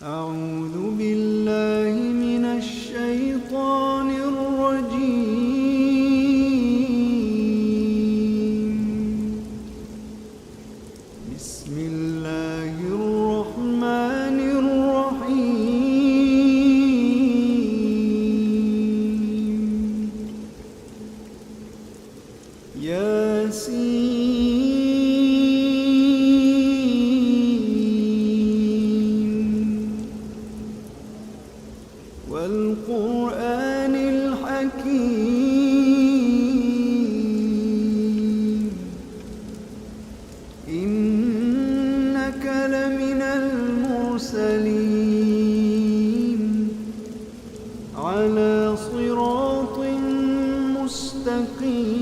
أعوذ بالله من الشيطان الرجيم. بسم الله الرحمن الرحيم. ياسين والقرآن الحكيم إنك لمن المرسلين على صراط مستقيم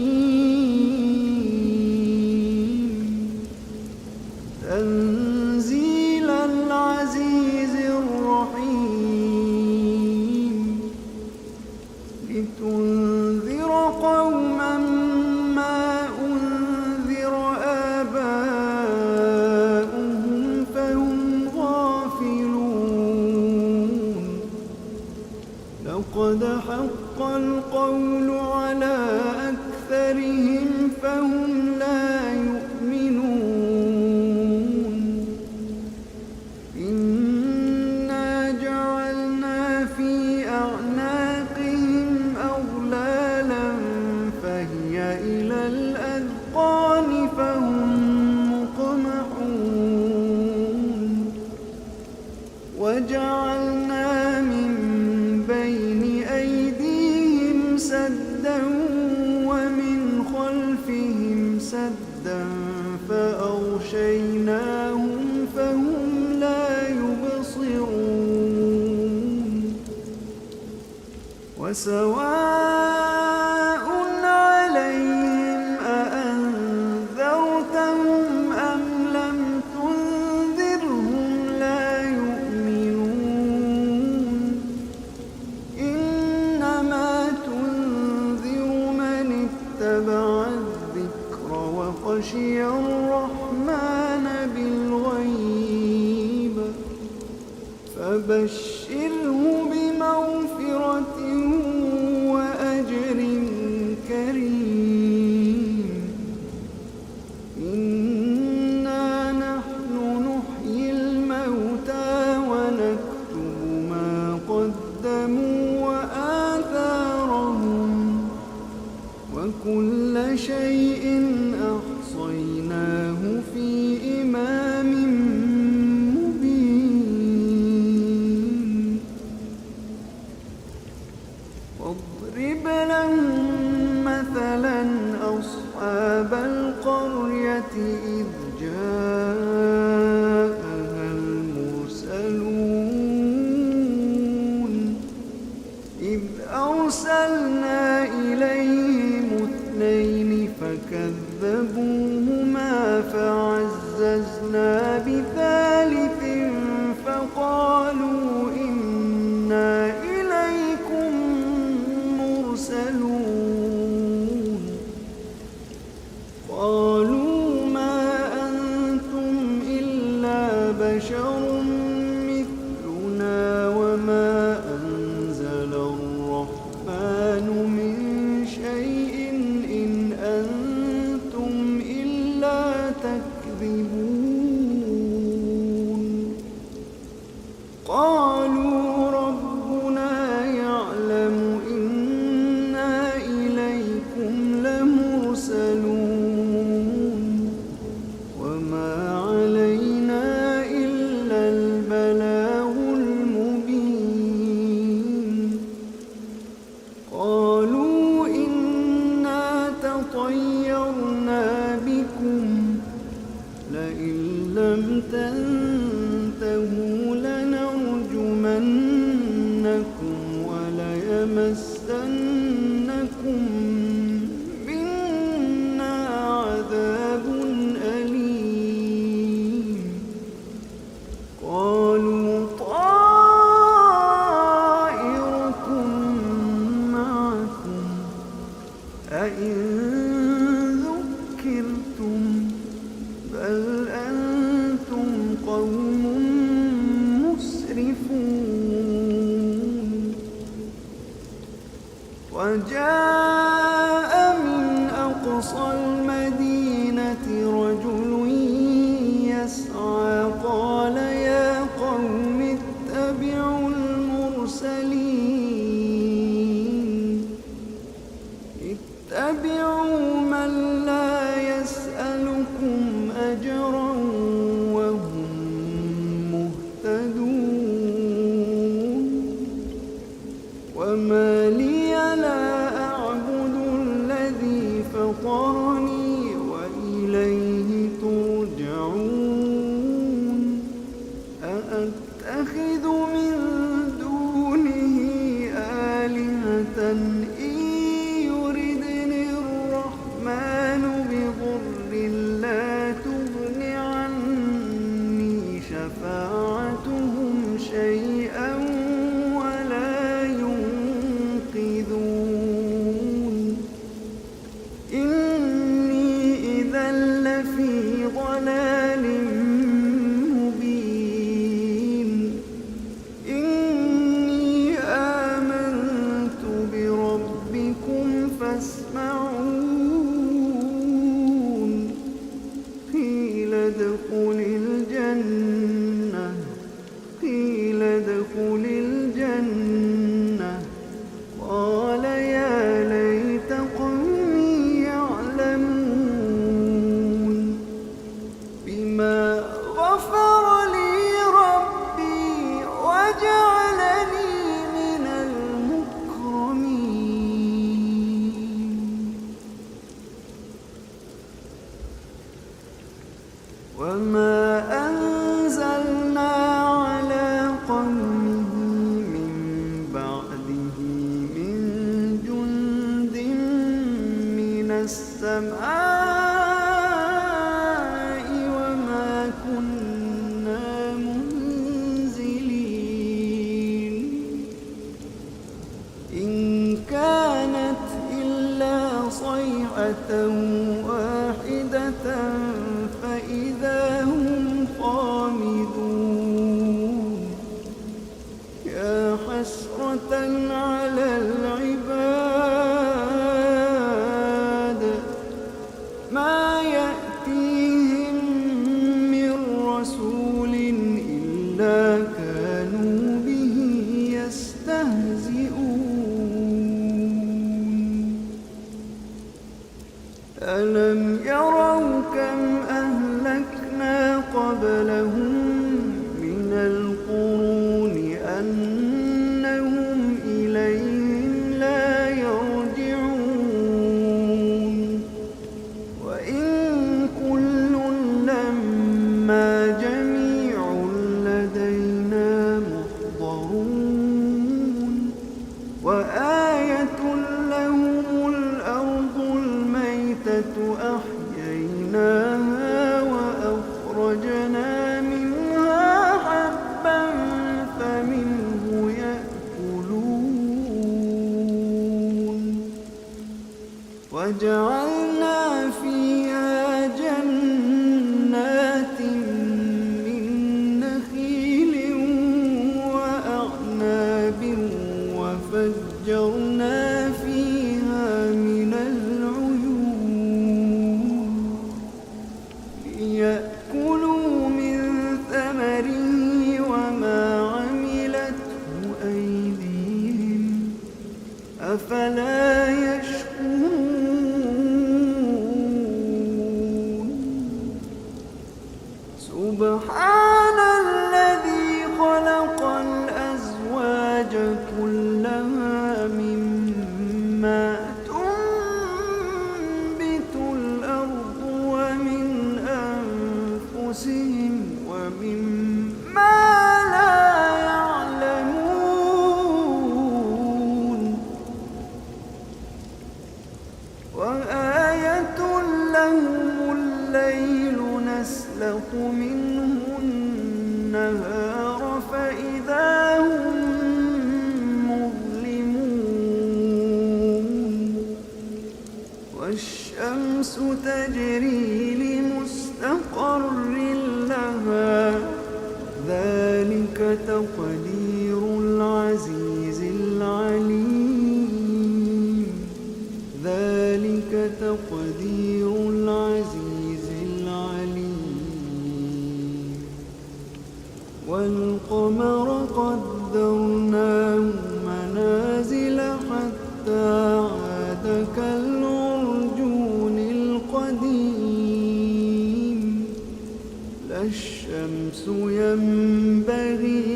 تنزيل العزيز الرحيم لتنذر قوما ما أنذر آباؤهم فهم غافلون لقد حق القول على أكثرهم فهم لا يؤمنون إنا جعلنا في أعناقهم أغلالا فهي إلى الأذقان فهم مقمحون وجعلنا من بين أيديهم سدا ومن خلفهم سدا فأغشيناهم فهم لا يبصرون وسواء عليهم أأنذرتهم أم لم تنذرهم لا يؤمنون إنما تنذر من اتبع الذكر وخشي الرحمن بالغيب فبشره بمغفرة وأجر كريم إنا نحن نحيي الموتى ونكتب ما قدموا وآثارهم وكل شيء أحصيناه في إمام مبين واضرب لهم مثلا أصحاب القرية إذ جاءها المرسلون إذ أرسلنا إليهم اثنين فكذبوهما فعززنا بثالث فقالوا إنا إليكم مرسلون قالوا ما أنتم إلا بشر مثلنا وما أنزل الرحمن من شيء إن أنتم إلا تكذبون قالوا ربنا يعلم إنا إليكم لمرسلون وما علينا إلا البلاغ المبين قالوا إنا تطيرنا بكم لئن لم تنتهوا لنرجمنكم وليمسنكم منا عذاب أليم قالوا طائركم معكم أئن ذكرتم بل أنتم قوم مسرفون وجاء من أقصى المدينة رجل يسعى قال يا قوم اتبعوا المرسلين اتبعوا من لا يسألكم أجرا وهم مهتدون وما لي لا أعبد الذي فطرني وإليه ترجعون أأتخذ من دونه آلهة إن يردني الرحمن بضر لا تغن عني شفاعتهم شيئا ولا ينقذون إني إذا لفي ضلال مبين إني آمنت بربكم فاسمعون قيل ادخل الجنة قال يا ليت قومي يعلمون بما غفر لي ربي وجعلني من المكرمين وما أنزلنا على قومه من بعده من جند من السماء وما كنا منزلين إن كانت إلا صيحة واحدة فإذا هم خامدون يا حسرة على العباد ما يأتيهم من رسول إلا كانوا به يستهزئون ألم يروا كم أهلكنا قبلهم من القرون أنهم إليهم لا يرجعون وإن كل لما جميع لدينا محضرون وآية لهم الأرض الميتة أحييناها وأخرجنا منها حبا فمنه يأكلون وجعلنا فيها جنات من نخيل وأعناب وفجرنا فيها من العيون ليأكلوا من ثمره وما عملته أيديهم أفلا يشكرون سبحان الذي خلق الأزواج كلها مما تنبت الأرض ومن أنفسهم ومما لا يعلمون وآية لهم الليل نسلخ منه النهار فإذا هم مظلمون والشمس تجري لمستقر لها ذلك تقدير العزيز العليم تقدير العزيز العليم والقمر قدرناه منازل حتى عاد كالعرجون القديم لا الشمس ينبغي